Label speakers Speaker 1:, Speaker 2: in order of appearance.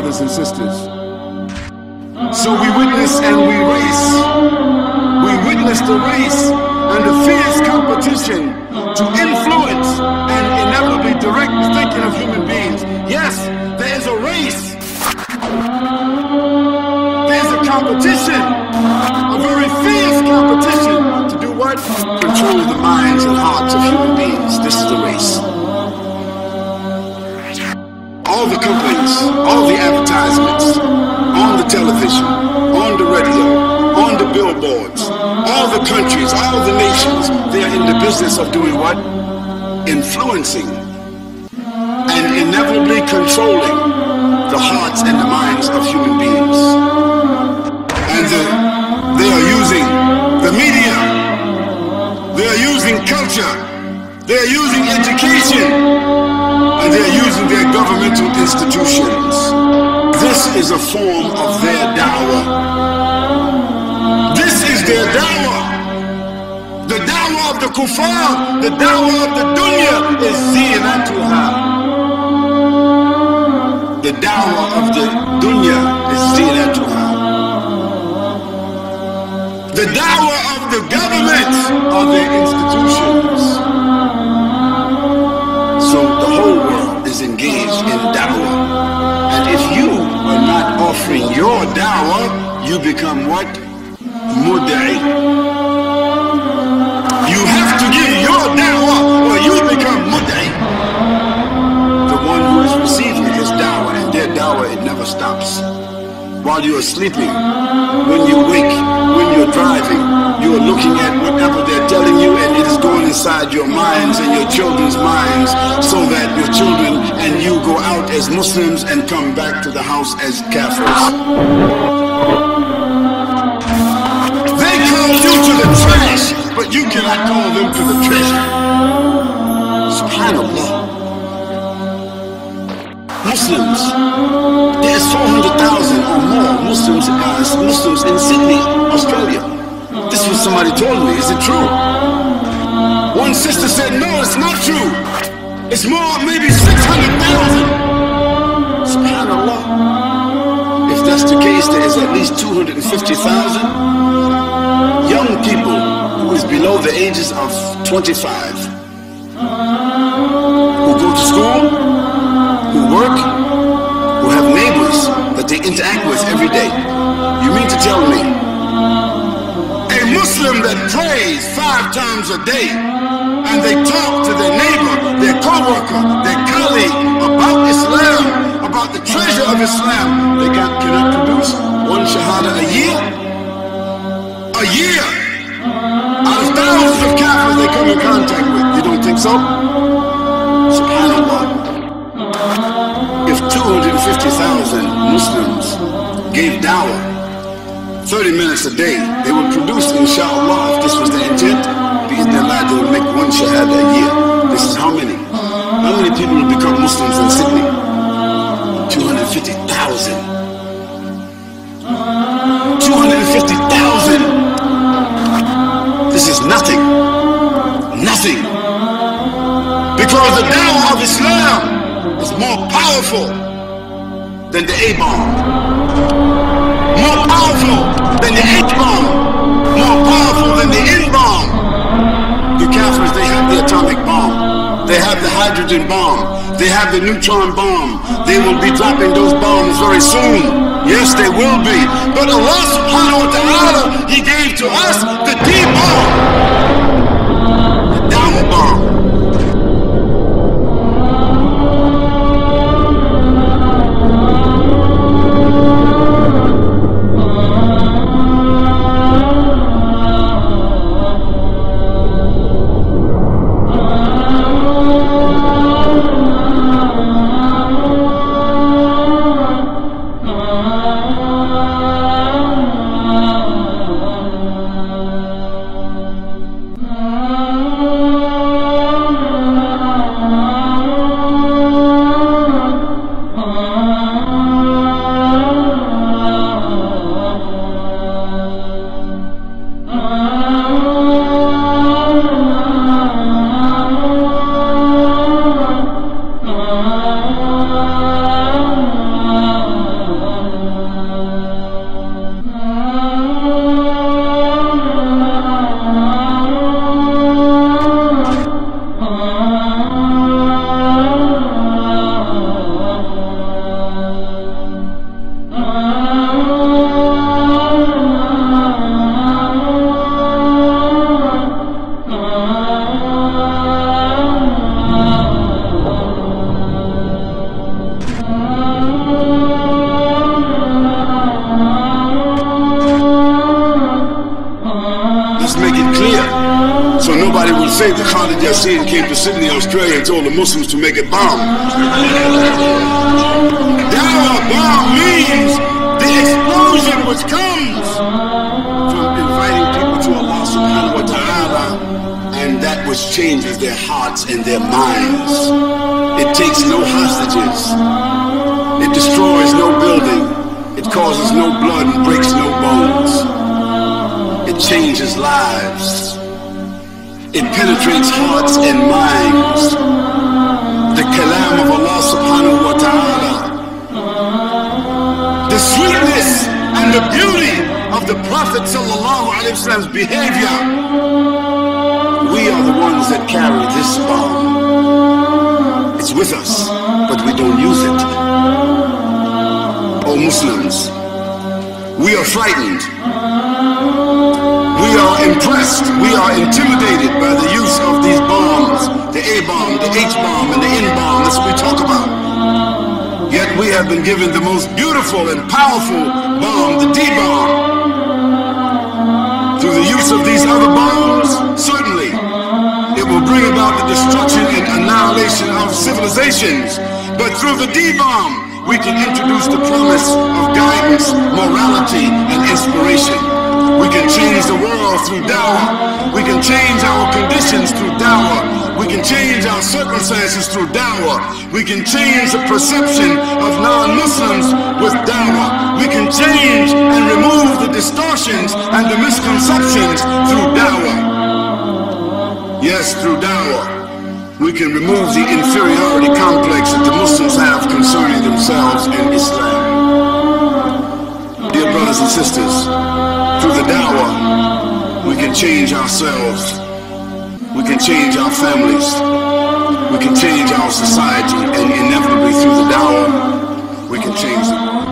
Speaker 1: brothers and sisters. So we witness and we race. We witness the race and the fierce competition to influence and inevitably direct the thinking of human beings. Yes, there is a race. There's a competition, a very fierce competition to do what? Control the minds and hearts of human beings. This is the race. All the companies, all the advertisements, on the television, on the radio, on the billboards, all the countries, all the nations, they are in the business of doing what? Influencing and inevitably controlling the hearts and the minds of human beings. And they are using the media, they are using culture, they are using education, and they are using their governmental institutions. This is a form of their dawah. This is their dawah. The dawah of the kuffar, the dawah of the dunya is zinatuha. The dawah of the dunya is zinatuha. The dawah of the government are their institutions. So the whole world is engaged in dawah. And if you are not offering your dawah, you become what? Mud'i. You have to give your dawah or you become mud'i. The one who is receiving his dawah, and their dawah, it never stops. While you are sleeping, when you wake, when you're driving, you are looking at whatever they're telling you, and it is going inside your minds and your children's minds, so that your children and you go out as Muslims and come back to the house as kafirs. They call you to the trash, but you cannot call them to the treasure. Subhanallah. Muslims, there's 400,000 or more Muslims in Sydney, Australia. This is what somebody told me. Is it true? One sister said, no, it's not true. It's more, maybe 600,000. Subhanallah. If that's the case, there is at least 250,000 young people who is below the ages of 25 who go to school, who work, who have neighbors that they interact with every day. You mean to tell me a Muslim that prays 5 times a day and they talk to their neighbor, their co-worker, their colleague about Islam, about the treasure of Islam, they cannot produce 1 shahada a year? A year! Out of thousands of kafirs they come in contact with. You don't think so? Subhanallah. If 250,000 Muslims gave dawah 30 minutes a day, they would produce, inshallah, if this was the intent, bi'idhnillah, they would make 1 shahada a year. This is how many? How many people will become Muslims in Sydney? 250,000. 250,000. This is nothing. Nothing. Because the dawah of Islam is more powerful than the A-bomb, more powerful than the H-bomb, more powerful than the N-bomb. The Kafirs, they have the atomic bomb, they have the hydrogen bomb, they have the neutron bomb. They will be dropping those bombs very soon. Yes, they will be. But Allah subhanahu wa ta'ala, He gave to us the D-bomb, the dawah bomb. nobody would say that Khalid Yasin came to Sydney, Australia and told the Muslims to make a bomb. Dawah, bomb means the explosion which comes from inviting people to Allah subhanahu wa ta'ala, and that which changes their hearts and their minds. It takes no hostages. It destroys no building. It causes no blood and breaks no bones. It changes lives. It penetrates hearts and minds. The kalam of Allah subhanahu wa ta'ala, the sweetness and the beauty of the Prophet sallallahu alaihi wasallam's behavior. We are the ones that carry this bomb. It's with us, but we don't use it. Oh Muslims, we are frightened. We are impressed. We are intimidated by the use of these bombs, the A-bomb, the H-bomb, and the N-bomb. That's what we talk about. Yet we have been given the most beautiful and powerful bomb, the D-bomb. Through the use of these other bombs, certainly it will bring about the destruction and annihilation of civilizations. But through the D-bomb, we can introduce the promise of guidance, morality, and inspiration. We can change the world through dawah. We can change our conditions through dawah. We can change our circumstances through dawah. We can change the perception of non-Muslims with dawah. We can change and remove the distortions and the misconceptions through dawah. Yes, through dawah. We can remove the inferiority complex that the Muslims have concerning themselves in Islam. Dear brothers and sisters, through the dawah, we can change ourselves. We can change our families. We can change our society, and inevitably through the dawah, we can change the world.